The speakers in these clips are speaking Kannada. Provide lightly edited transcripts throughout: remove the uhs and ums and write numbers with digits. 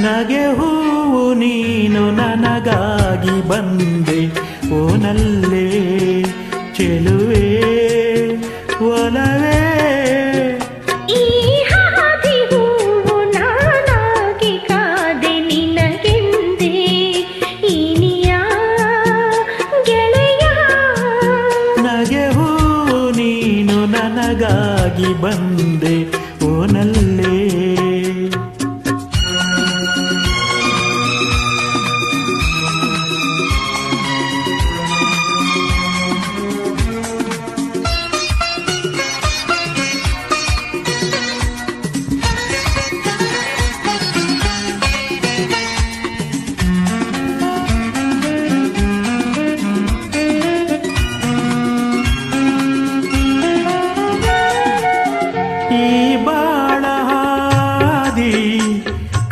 ನಗೆ ಹೂವು ನೀನು ನನಗಾಗಿ ಬಂದೆ ಓನಲ್ಲೇ ಚೆಲುವೆ ಒಲವೇ ಈ ಹಾದಿ ಹೂವು ನಾನಾಗಿ ಕಾದೆ ನಿನಗೆಂದೇ ಇನಿಯ ಗೆಳೆಯ ನಗೆ ಹೂವು ನೀನು ನನಗಾಗಿ ಬಂದೆ ಓನಲ್ಲೇ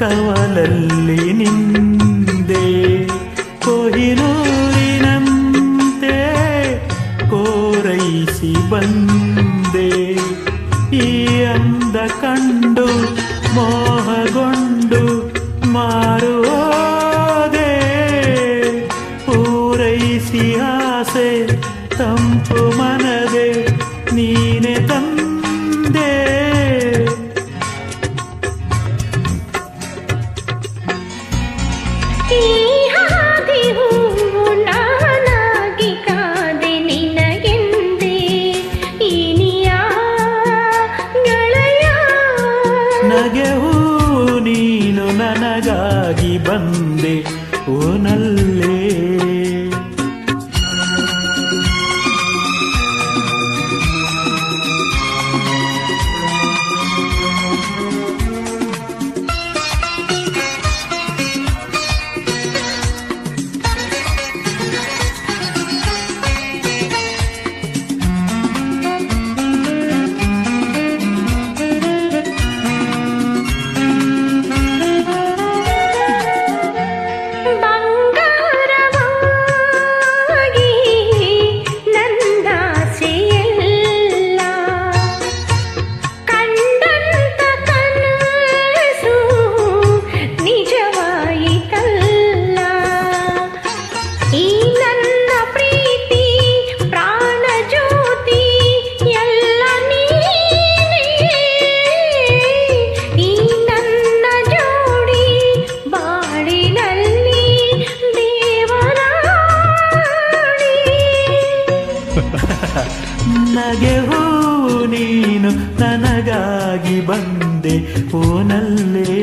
ಕವಲಲ್ಲಿ ನಿಂದೆ ಕೊಹಿನೂರಿನಂತೆ ಕೋರೈಸಿ ಬಂದೆ ಈ ಅಂದ ಕಂಡು ಮೋಹಗೊಂಡು ಮಾರುವುದೇ ಪೂರೈಸಿ ಆಸೆ ತಂಪು ಮನದೆ ನೀನೆ ತಂದೆ ಈ ಹಾದಿ ಹೂವು ನಾನಾಗಿ ಕಾದೆ ನಿನಗೆಂದೇ ಇನಿಯ ಗೆಳೆಯ ನಗೆ ಹೂವು ನೀನು ನನಗಾಗಿ ಬಂದೆ ಓನಲ್ಲೇ ನಗೆ ಹೂವು ನೀನು ನನಗಾಗಿ ಬಂದೆ ಓನಲ್ಲೇ